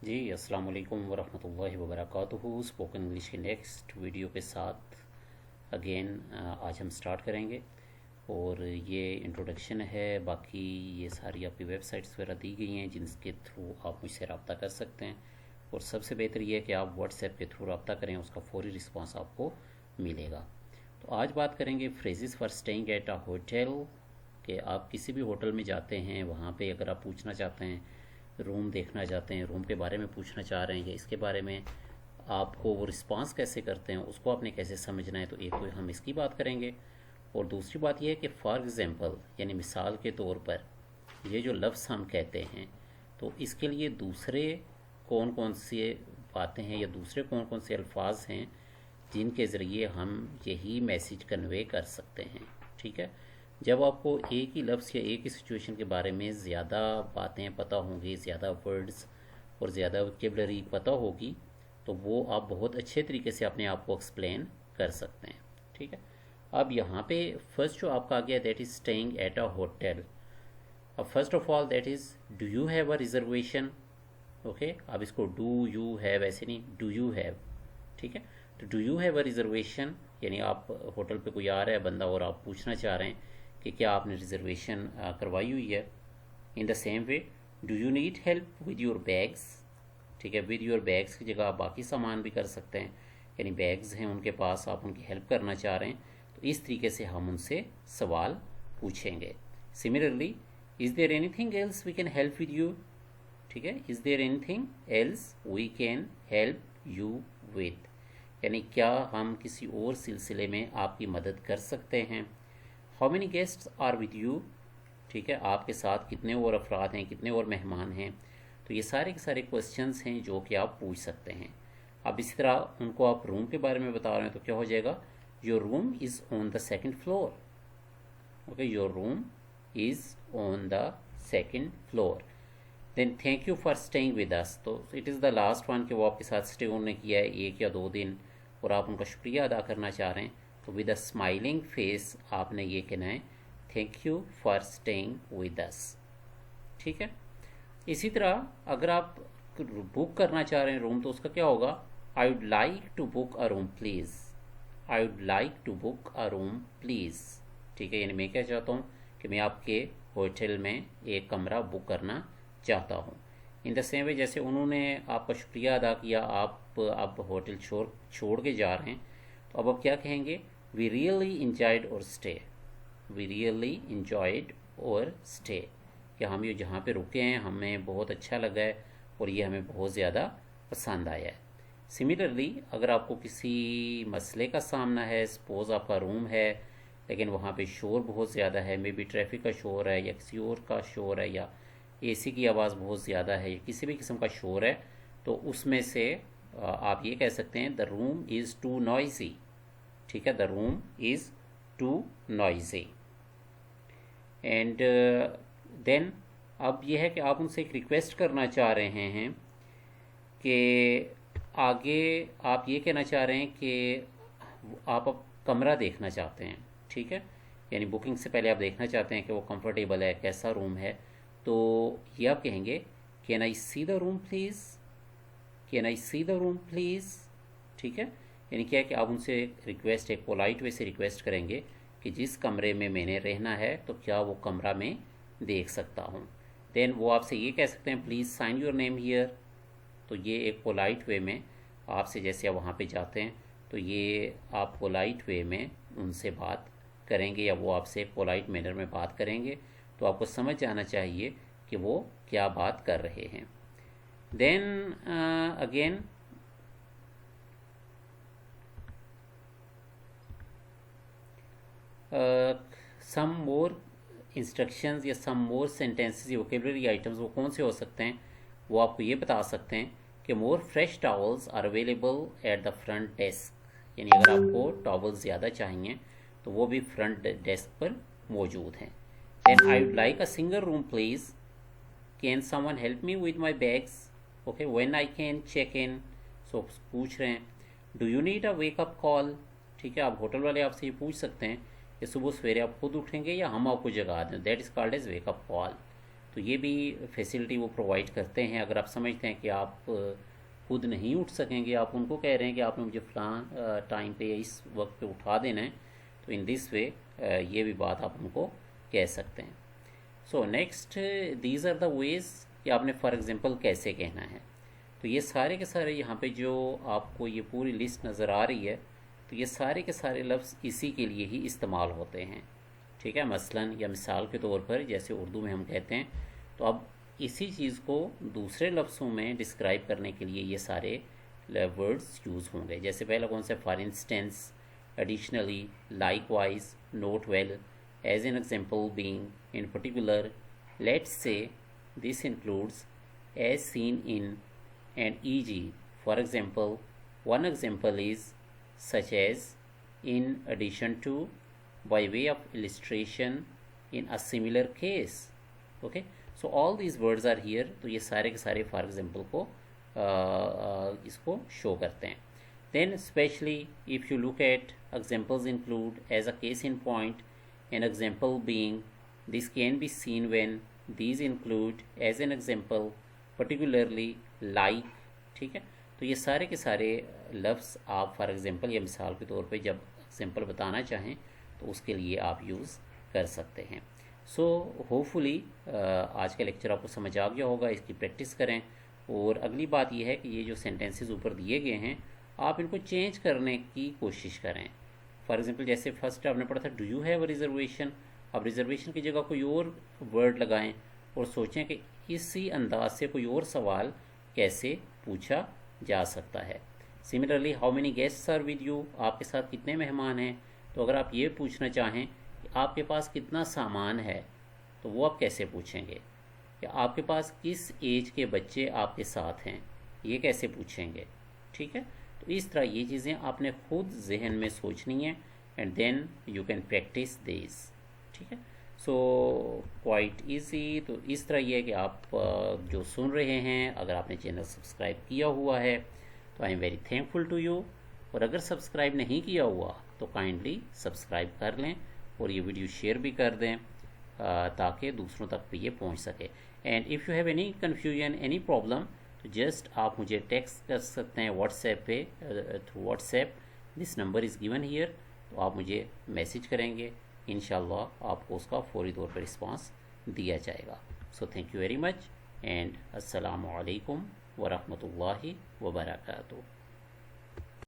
जी अस्सलाम वालेकुम वरहमतुल्लाहि वबरकातुहू। स्पोकन इंग्लिश के नेक्स्ट वीडियो के साथ अगेन आज हम स्टार्ट करेंगे। और ये इंट्रोडक्शन है, बाकी ये सारी आपकी वेबसाइट्स वगैरह दी गई हैं जिनके थ्रू आप मुझसे रब्ता कर सकते हैं। और सबसे बेहतर ये है कि आप व्हाट्सएप के थ्रू रब्ता करें, उसका फौरी रिस्पांस आपको मिलेगा। तो आज बात करेंगे phrases for staying at a hotel. कि आप किसी भी होटल में जाते हैं, वहाँ पे अगर आप पूछना चाहते हैं, रूम देखना चाहते हैं, रूम के बारे में पूछना चाह रहे हैं या इसके बारे में आपको वो रिस्पांस कैसे करते हैं, उसको आपने कैसे समझना है, तो एक तो हम इसकी बात करेंगे। और दूसरी बात यह है कि फॉर एग्ज़ाम्पल यानी मिसाल के तौर पर ये जो लफ्ज़ हम कहते हैं, तो इसके लिए दूसरे कौन कौन से बातें हैं या दूसरे कौन कौन से अल्फाज हैं जिनके ज़रिए हम यही मैसेज कन्वे कर सकते हैं। ठीक है, जब आपको एक ही लफ्ज़ या एक ही सिचुएशन के बारे में ज़्यादा बातें पता होंगी, ज़्यादा वर्ड्स और ज़्यादा वोकैबुलरी पता होगी, तो वो आप बहुत अच्छे तरीके से अपने आप को एक्सप्लेन कर सकते हैं। ठीक है, अब यहाँ पे फर्स्ट जो आपका आ गया that is staying at a hotel. अब first of all that is do you have a reservation. Okay, अब इसको डू यू हैव ऐसे नहीं, डू यू हैव। ठीक है, तो do you have a reservation यानी आप होटल पे कोई आ रहा है बंदा और आप पूछना चाह रहे हैं कि क्या आपने रिजर्वेशन करवाई हुई है। In the same way do you need help with your bags. ठीक है, विद योर बैग्स की जगह आप बाकी सामान भी कर सकते हैं, यानी बैग्स हैं उनके पास, आप उनकी हेल्प करना चाह रहे हैं, तो इस तरीके से हम उनसे सवाल पूछेंगे। Similarly is there anything else we can help with you. ठीक है, is there anything else we can help you with, यानी क्या हम किसी और सिलसिले में आपकी मदद कर सकते हैं। How many guests are with you. ठीक है, आपके साथ कितने और अफराद हैं, कितने और मेहमान हैं। तो ये सारे के सारे क्वेश्चंस हैं जो कि आप पूछ सकते हैं। अब इसी तरह उनको आप रूम के बारे में बता रहे हैं तो क्या हो जाएगा, your room is on the second floor. Okay, your room is on the second floor. Then thank you for staying with us, तो it is the last one कि वो आपके साथ स्टे उन्होंने किया है 1 या 2 दिन और आप उनका शुक्रिया अदा करना चाह रहे हैं, तो विद अ स्माइलिंग फेस आपने ये कहना है thank you for staying with अस। ठीक है, इसी तरह अगर आप बुक करना चाह रहे हैं रूम, तो उसका क्या होगा, I would like to book a room please. I would like to book a room please. ठीक है, यानी मैं क्या चाहता हूँ कि मैं आपके होटल में एक कमरा बुक करना चाहता हूँ। इन द सेम वे जैसे उन्होंने आपका शुक्रिया अदा किया, आप अब होटल छोड़ के जा रहे हैं, तो अब आप क्या कहेंगे, वी रियली इंजॉयड और स्टे। वी रियली इंजॉयड और स्टे, कि हम ये जहाँ पे रुके हैं हमें बहुत अच्छा लगा है और ये हमें बहुत ज़्यादा पसंद आया है। सिमिलरली अगर आपको किसी मसले का सामना है, सपोज़ आपका रूम है लेकिन वहाँ पे शोर बहुत ज़्यादा है, मे बी ट्रैफिक का शोर है या किसी और का शोर है या एसी की आवाज़ बहुत ज़्यादा है या किसी भी किस्म का शोर है, तो उसमें से आप ये कह सकते हैं the room is too noisy. ठीक है, the room is too noisy. And then अब यह है कि आप उनसे एक रिक्वेस्ट करना चाह रहे हैं कि आगे आप ये कहना चाह रहे हैं कि आप अब कमरा देखना चाहते हैं। ठीक है, यानी बुकिंग से पहले आप देखना चाहते हैं कि वो कंफर्टेबल है, कैसा रूम है, तो ये आप कहेंगे can I see the room please. Can I see the room please. ठीक है, यानी क्या है कि आप उनसे रिक्वेस्ट, एक पोलाइट वे से रिक्वेस्ट करेंगे कि जिस कमरे में मैंने रहना है तो क्या वो कमरा मैं देख सकता हूँ। देन वो आपसे ये कह सकते हैं please sign your name here. तो ये एक पोलाइट वे में आपसे, जैसे आप वहाँ पे जाते हैं तो ये आप पोलाइट वे में उनसे बात करेंगे या वो आपसे पोलाइट मैनर में बात करेंगे, तो आपको समझ जाना चाहिए कि वो क्या बात कर रहे हैं। देन अगेन सम मोर इंस्ट्रक्शंस या सम मोर सेंटेंसेस या वोकेबलरी आइटम्स वो कौन से हो सकते हैं, वो आपको ये बता सकते हैं कि more fresh towels are available at the front desk, यानी अगर आपको टॉवल्स ज़्यादा चाहिए तो वो भी फ्रंट डेस्क पर मौजूद हैं। Then I would like a single room please, can someone help me with my bags. Okay, when I can check in. So पूछ रहे हैं do you need a wake up call. ठीक है, आप होटल वाले आपसे ये पूछ सकते हैं कि सुबह सवेरे आप खुद उठेंगे या हम आपको जगा दें, that is called as wake up call. تو یہ بھی فیسلٹی وہ پرووائڈ کرتے ہیں. اگر آپ سمجھتے ہیں کہ آپ خود نہیں اٹھ سکیں گے, آپ ان کو کہہ رہے ہیں کہ آپ نے مجھے فلاں ٹائم پہ یا اس وقت پہ اٹھا دینا ہے, تو ان دس وے یہ بھی بات آپ ان کو کہہ سکتے ہیں. So next, these are the ways کہ آپ نے فار ایگزامپل کیسے کہنا ہے. تو یہ سارے کے سارے یہاں پہ جو آپ کو یہ پوری لسٹ نظر آ رہی ہے, تو یہ سارے کے سارے لفظ اسی کے لیے ہی استعمال ہوتے ہیں. ٹھیک ہے, مثلاً یا مثال کے طور پر جیسے اردو میں ہم کہتے ہیں, تو اب اسی چیز کو دوسرے لفظوں میں ڈسکرائب کرنے کے لیے یہ سارے ورڈز یوز ہوں گے. جیسے پہلا کون سا, for instance, additionally, likewise, note well, as an example, being, in particular, let's say, this includes, as seen in, and e.g. For example, one example is such as, in addition to, by way of illustration, in a similar case. Okay, so all these words are here. تو یہ سارے کے سارے for example کو اس کو شو کرتے ہیں. Then especially if you look at examples include as a case in point, an example being, this can be seen when, these include, as an example, particularly, like. ٹھیک ہے, تو یہ سارے کے سارے لفظ آپ فار ایگزامپل یا مثال کے طور پہ جب ایگزامپل بتانا چاہیں تو اس کے لیے آپ یوز کر سکتے ہیں. سو ہوپ فلی آج کا لیکچر آپ کو سمجھ آ گیا ہوگا, اس کی پریکٹس کریں. اور اگلی بات یہ ہے کہ یہ جو سینٹینسز اوپر دیے گئے ہیں آپ ان کو چینج کرنے کی کوشش کریں. فار ایگزامپل جیسے فرسٹ آپ نے پڑھا تھا, do you have a reservation. اب ریزرویشن کی جگہ کوئی اور ورڈ لگائیں اور سوچیں کہ اسی انداز سے کوئی اور سوال کیسے پوچھا جا سکتا ہے. Similarly, how many guests are with you, آپ کے ساتھ کتنے مہمان ہیں. تو اگر آپ یہ پوچھنا چاہیں کہ آپ کے پاس کتنا سامان ہے, تو وہ آپ کیسے پوچھیں گے. کہ آپ کے پاس کس ایج کے بچے آپ کے ساتھ ہیں, یہ کیسے پوچھیں گے. ٹھیک ہے, تو اس طرح یہ چیزیں آپ نے خود ذہن میں سوچنی ہیں, and then you can practise these. ٹھیک ہے, سو کوائٹ ایزی. تو اس طرح یہ ہے کہ آپ جو سن رہے ہیں, اگر آپ نے چینل سبسکرائب کیا ہوا ہے تو I am very thankful to you. اور اگر سبسکرائب نہیں کیا ہوا تو کائنڈلی سبسکرائب کر لیں اور یہ ویڈیو شیئر بھی کر دیں تاکہ دوسروں تک بھی یہ پہنچ سکے. And if you have any confusion, any problem, تو جسٹ آپ مجھے ٹیکسٹ کر سکتے ہیں واٹس ایپ پہ, through what's app. This number is given here. تو آپ مجھے میسیج کریں گے, انشاءاللہ آپ کو اس کا فوری طور پر رسپانس دیا جائے گا. So thank you very much and السلام علیکم ورحمۃ اللہ وبرکاتہ.